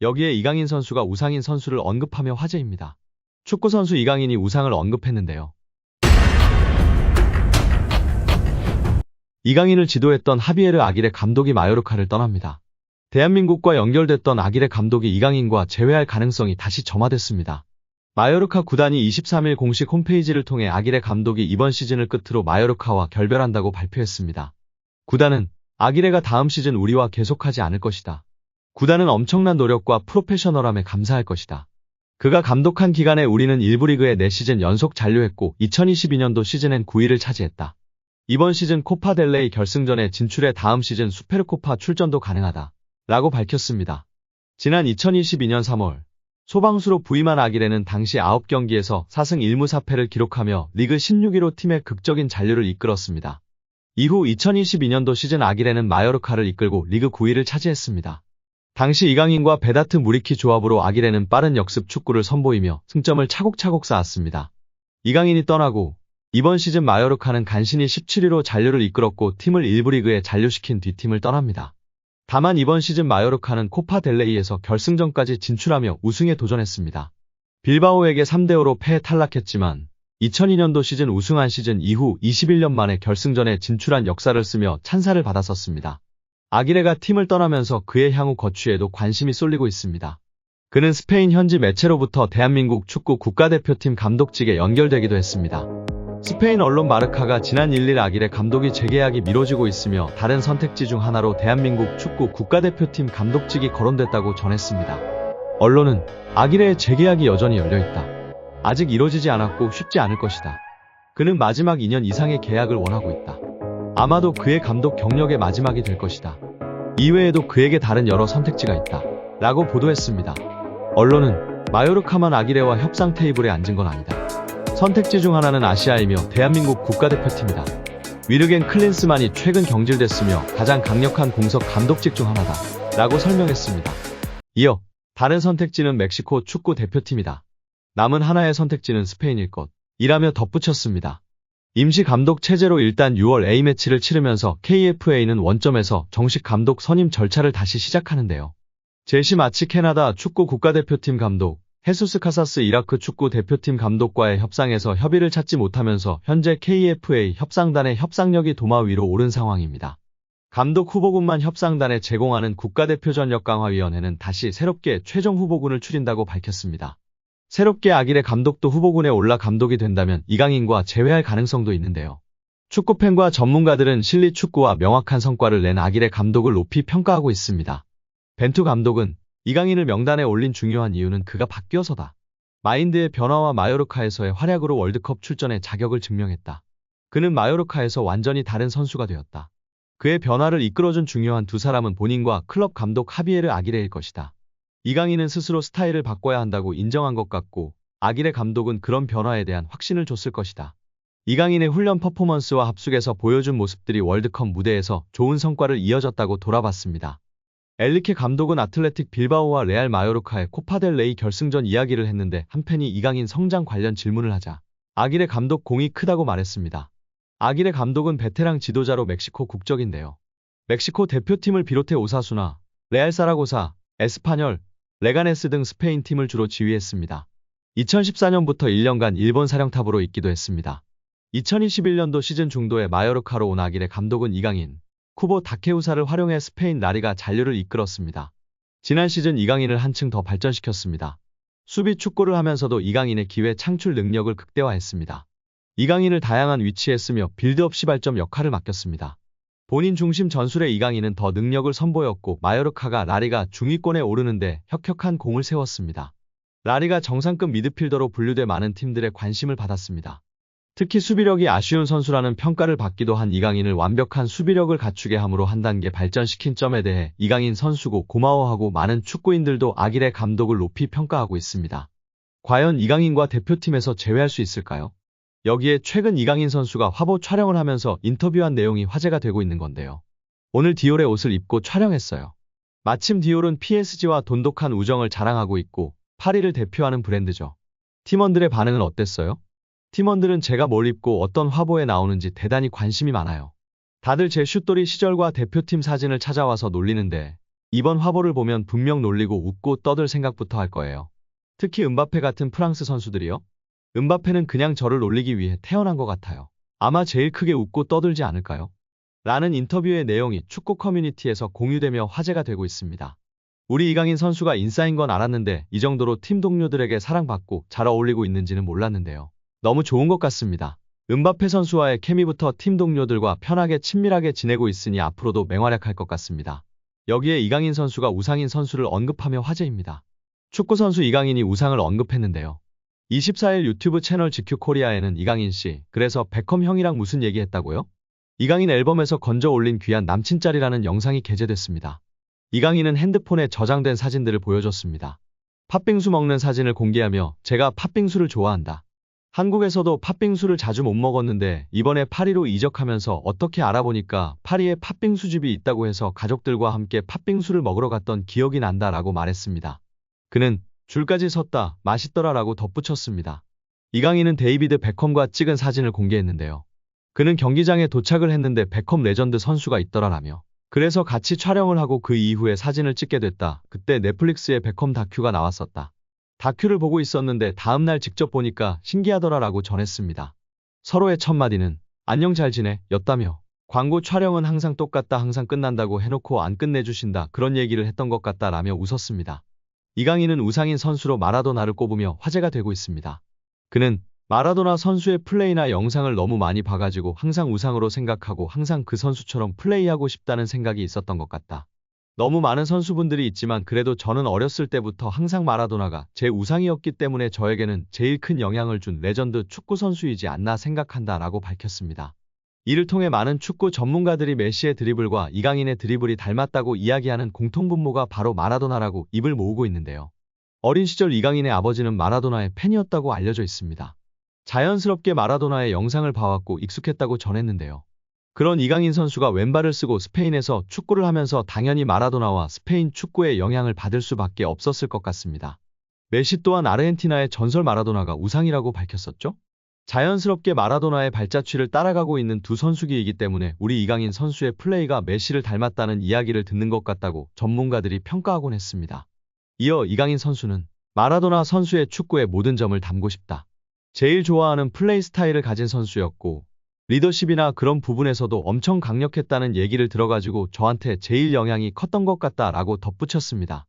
여기에 이강인 선수가 우상인 선수를 언급하며 화제입니다. 축구선수 이강인이 우상을 언급했는데요. 이강인을 지도했던 하비에르 아기레 감독이 마요르카를 떠납니다. 대한민국과 연결됐던 아기레 감독이 이강인과 재회할 가능성이 다시 점화됐습니다. 마요르카 구단이 23일 공식 홈페이지를 통해 아기레 감독이 이번 시즌을 끝으로 마요르카와 결별한다고 발표했습니다. 구단은 아기레가 다음 시즌 우리와 계속하지 않을 것이다. 구단은 엄청난 노력과 프로페셔널함에 감사할 것이다. 그가 감독한 기간에 우리는 1부 리그에 4시즌 연속 잔류했고 2022년도 시즌엔 9위를 차지했다. 이번 시즌 코파 델레이 결승전에 진출해 다음 시즌 수페르코파 출전도 가능하다. 라고 밝혔습니다. 지난 2022년 3월 소방수로 부임한 아기레는 당시 9경기에서 4승 1무 4패를 기록하며 리그 16위로 팀의 극적인 잔류를 이끌었습니다. 이후 2022년도 시즌 아기레는 마요르카를 이끌고 리그 9위를 차지했습니다. 당시 이강인과 베다트 무리키 조합으로 아기레는 빠른 역습 축구를 선보이며 승점을 차곡차곡 쌓았습니다. 이강인이 떠나고 이번 시즌 마요르카는 간신히 17위로 잔류를 이끌었고 팀을 1부 리그에 잔류시킨 뒤 팀을 떠납니다. 다만 이번 시즌 마요르카는 코파 델레이에서 결승전까지 진출하며 우승에 도전했습니다. 빌바오에게 3대5로 패해 탈락했지만 2002년도 시즌 우승한 시즌 이후 21년 만에 결승전에 진출한 역사를 쓰며 찬사를 받았었습니다. 아기레가 팀을 떠나면서 그의 향후 거취에도 관심이 쏠리고 있습니다. 그는 스페인 현지 매체로부터 대한민국 축구 국가대표팀 감독직에 연결되기도 했습니다. 스페인 언론 마르카가 지난 1일 아기레 감독이 재계약이 미뤄지고 있으며 다른 선택지 중 하나로 대한민국 축구 국가대표팀 감독직이 거론됐다고 전했습니다. 언론은 아기레의 재계약이 여전히 열려있다. 아직 이뤄지지 않았고 쉽지 않을 것이다. 그는 마지막 2년 이상의 계약을 원하고 있다. 아마도 그의 감독 경력의 마지막이 될 것이다. 이외에도 그에게 다른 여러 선택지가 있다. 라고 보도했습니다. 언론은 마요르카만 아기레와 협상 테이블에 앉은 건 아니다. 선택지 중 하나는 아시아이며 대한민국 국가대표팀이다. 위르겐 클린스만이 최근 경질됐으며 가장 강력한 공석 감독직 중 하나다. 라고 설명했습니다. 이어 다른 선택지는 멕시코 축구 대표팀이다. 남은 하나의 선택지는 스페인일 것 이라며 덧붙였습니다. 임시 감독 체제로 일단 6월 A매치를 치르면서 KFA는 원점에서 정식 감독 선임 절차를 다시 시작하는데요. 제시 마치 캐나다 축구 국가대표팀 감독, 헤수스 카사스 이라크 축구 대표팀 감독과의 협상에서 협의를 찾지 못하면서 현재 KFA 협상단의 협상력이 도마 위로 오른 상황입니다. 감독 후보군만 협상단에 제공하는 국가대표 전력 강화위원회는 다시 새롭게 최종 후보군을 추린다고 밝혔습니다. 새롭게 아기레 감독도 후보군에 올라 감독이 된다면 이강인과 재회할 가능성도 있는데요. 축구팬과 전문가들은 실리 축구와 명확한 성과를 낸 아기레 감독을 높이 평가하고 있습니다. 벤투 감독은 이강인을 명단에 올린 중요한 이유는 그가 바뀌어서다. 마인드의 변화와 마요르카에서의 활약으로 월드컵 출전의 자격을 증명했다. 그는 마요르카에서 완전히 다른 선수가 되었다. 그의 변화를 이끌어준 중요한 두 사람은 본인과 클럽 감독 하비에르 아기레일 것이다. 이강인은 스스로 스타일을 바꿔야 한다고 인정한 것 같고 아기레 감독은 그런 변화에 대한 확신을 줬을 것이다. 이강인의 훈련 퍼포먼스와 합숙에서 보여준 모습들이 월드컵 무대에서 좋은 성과를 이어졌다고 돌아봤습니다. 엘리케 감독은 아틀레틱 빌바오와 레알 마요르카의 코파델레이 결승전 이야기를 했는데 한 팬이 이강인 성장 관련 질문을 하자 아기레 감독 공이 크다고 말했습니다. 아기레 감독은 베테랑 지도자로 멕시코 국적인데요. 멕시코 대표팀을 비롯해 오사수나, 레알 사라고사, 에스파뇰, 레가네스 등 스페인 팀을 주로 지휘했습니다. 2014년부터 1년간 일본 사령탑으로 있기도 했습니다. 2021년도 시즌 중도에 마요르카로 온 아기레 감독은 이강인, 쿠보 다케우사를 활용해 스페인 라리가 잔류를 이끌었습니다. 지난 시즌 이강인을 한층 더 발전시켰습니다. 수비 축구를 하면서도 이강인의 기회 창출 능력을 극대화했습니다. 이강인을 다양한 위치에 쓰며 빌드업 시발점 역할을 맡겼습니다. 본인 중심 전술의 이강인은 더 능력을 선보였고 마요르카가 라리가 중위권에 오르는데 혁혁한 공을 세웠습니다. 라리가 정상급 미드필더로 분류돼 많은 팀들의 관심을 받았습니다. 특히 수비력이 아쉬운 선수라는 평가를 받기도 한 이강인을 완벽한 수비력을 갖추게 함으로 한 단계 발전시킨 점에 대해 이강인 선수고 고마워하고 많은 축구인들도 아기레 감독을 높이 평가하고 있습니다. 과연 이강인과 대표팀에서 재회할 수 있을까요? 여기에 최근 이강인 선수가 화보 촬영을 하면서 인터뷰한 내용이 화제가 되고 있는 건데요. 오늘 디올의 옷을 입고 촬영했어요. 마침 디올은 PSG와 돈독한 우정을 자랑하고 있고 파리를 대표하는 브랜드죠. 팀원들의 반응은 어땠어요? 팀원들은 제가 뭘 입고 어떤 화보에 나오는지 대단히 관심이 많아요. 다들 제 슛돌이 시절과 대표팀 사진을 찾아와서 놀리는데 이번 화보를 보면 분명 놀리고 웃고 떠들 생각부터 할 거예요. 특히 음바페 같은 프랑스 선수들이요. 음바페는 그냥 저를 놀리기 위해 태어난 것 같아요. 아마 제일 크게 웃고 떠들지 않을까요? 라는 인터뷰의 내용이 축구 커뮤니티에서 공유되며 화제가 되고 있습니다. 우리 이강인 선수가 인싸인 건 알았는데 이 정도로 팀 동료들에게 사랑받고 잘 어울리고 있는지는 몰랐는데요. 너무 좋은 것 같습니다. 음바페 선수와의 케미부터 팀 동료들과 편하게 친밀하게 지내고 있으니 앞으로도 맹활약할 것 같습니다. 여기에 이강인 선수가 우상인 선수를 언급하며 화제입니다. 축구선수 이강인이 우상을 언급했는데요. 24일 유튜브 채널 GQ 코리아에는 이강인 씨, 그래서 베컴 형이랑 무슨 얘기했다고요? 이강인 앨범에서 건져 올린 귀한 남친 짤이라는 영상이 게재됐습니다. 이강인은 핸드폰에 저장된 사진들을 보여줬습니다. 팥빙수 먹는 사진을 공개하며 제가 팥빙수를 좋아한다. 한국에서도 팥빙수를 자주 못 먹었는데 이번에 파리로 이적하면서 어떻게 알아보니까 파리에 팥빙수집이 있다고 해서 가족들과 함께 팥빙수를 먹으러 갔던 기억이 난다 라고 말했습니다. 그는 줄까지 섰다, 맛있더라 라고 덧붙였습니다. 이강인은 데이비드 베컴과 찍은 사진을 공개했는데요. 그는 경기장에 도착을 했는데 베컴 레전드 선수가 있더라라며 그래서 같이 촬영을 하고 그 이후에 사진을 찍게 됐다. 그때 넷플릭스에 베컴 다큐가 나왔었다. 다큐를 보고 있었는데 다음날 직접 보니까 신기하더라 라고 전했습니다. 서로의 첫 마디는 안녕 잘 지내 였다며 광고 촬영은 항상 똑같다 항상 끝난다고 해놓고 안 끝내주신다 그런 얘기를 했던 것 같다 라며 웃었습니다. 이강인은 우상인 선수로 마라도나를 꼽으며 화제가 되고 있습니다. 그는 마라도나 선수의 플레이나 영상을 너무 많이 봐가지고 항상 우상으로 생각하고 항상 그 선수처럼 플레이하고 싶다는 생각이 있었던 것 같다. 너무 많은 선수분들이 있지만 그래도 저는 어렸을 때부터 항상 마라도나가 제 우상이었기 때문에 저에게는 제일 큰 영향을 준 레전드 축구 선수이지 않나 생각한다 라고 밝혔습니다. 이를 통해 많은 축구 전문가들이 메시의 드리블과 이강인의 드리블이 닮았다고 이야기하는 공통분모가 바로 마라도나라고 입을 모으고 있는데요. 어린 시절 이강인의 아버지는 마라도나의 팬이었다고 알려져 있습니다. 자연스럽게 마라도나의 영상을 봐왔고 익숙했다고 전했는데요. 그런 이강인 선수가 왼발을 쓰고 스페인에서 축구를 하면서 당연히 마라도나와 스페인 축구에 영향을 받을 수밖에 없었을 것 같습니다. 메시 또한 아르헨티나의 전설 마라도나가 우상이라고 밝혔었죠. 자연스럽게 마라도나의 발자취를 따라가고 있는 두 선수기이기 때문에 우리 이강인 선수의 플레이가 메시를 닮았다는 이야기를 듣는 것 같다고 전문가들이 평가하곤 했습니다. 이어 이강인 선수는 마라도나 선수의 축구의 모든 점을 담고 싶다. 제일 좋아하는 플레이 스타일을 가진 선수였고 리더십이나 그런 부분에서도 엄청 강력했다는 얘기를 들어가지고 저한테 제일 영향이 컸던 것 같다 라고 덧붙였습니다.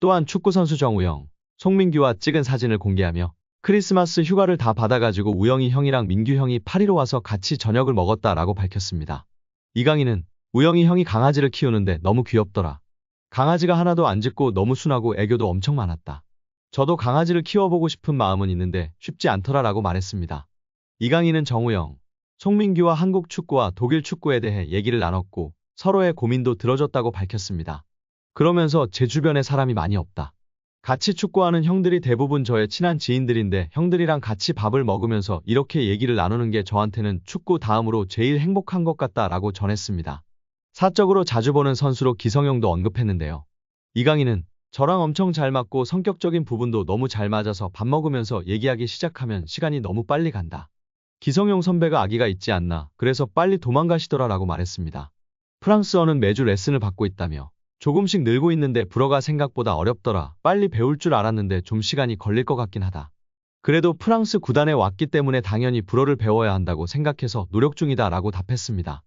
또한 축구선수 정우영, 송민규와 찍은 사진을 공개하며 크리스마스 휴가를 다 받아가지고 우영이 형이랑 민규 형이 파리로 와서 같이 저녁을 먹었다 라고 밝혔습니다. 이강인은 우영이 형이 강아지를 키우는데 너무 귀엽더라. 강아지가 하나도 안 짖고 너무 순하고 애교도 엄청 많았다. 저도 강아지를 키워보고 싶은 마음은 있는데 쉽지 않더라 라고 말했습니다. 이강인은 정우영, 송민규와 한국 축구와 독일 축구에 대해 얘기를 나눴고 서로의 고민도 들어줬다고 밝혔습니다. 그러면서 제 주변에 사람이 많이 없다. 같이 축구하는 형들이 대부분 저의 친한 지인들인데 형들이랑 같이 밥을 먹으면서 이렇게 얘기를 나누는 게 저한테는 축구 다음으로 제일 행복한 것 같다 라고 전했습니다. 사적으로 자주 보는 선수로 기성용도 언급했는데요. 이강인은 저랑 엄청 잘 맞고 성격적인 부분도 너무 잘 맞아서 밥 먹으면서 얘기하기 시작하면 시간이 너무 빨리 간다. 기성용 선배가 아기가 있지 않나 그래서 빨리 도망가시더라 라고 말했습니다. 프랑스어는 매주 레슨을 받고 있다며 조금씩 늘고 있는데 불어가 생각보다 어렵더라. 빨리 배울 줄 알았는데 좀 시간이 걸릴 것 같긴 하다. 그래도 프랑스 구단에 왔기 때문에 당연히 불어를 배워야 한다고 생각해서 노력 중이다 라고 답했습니다.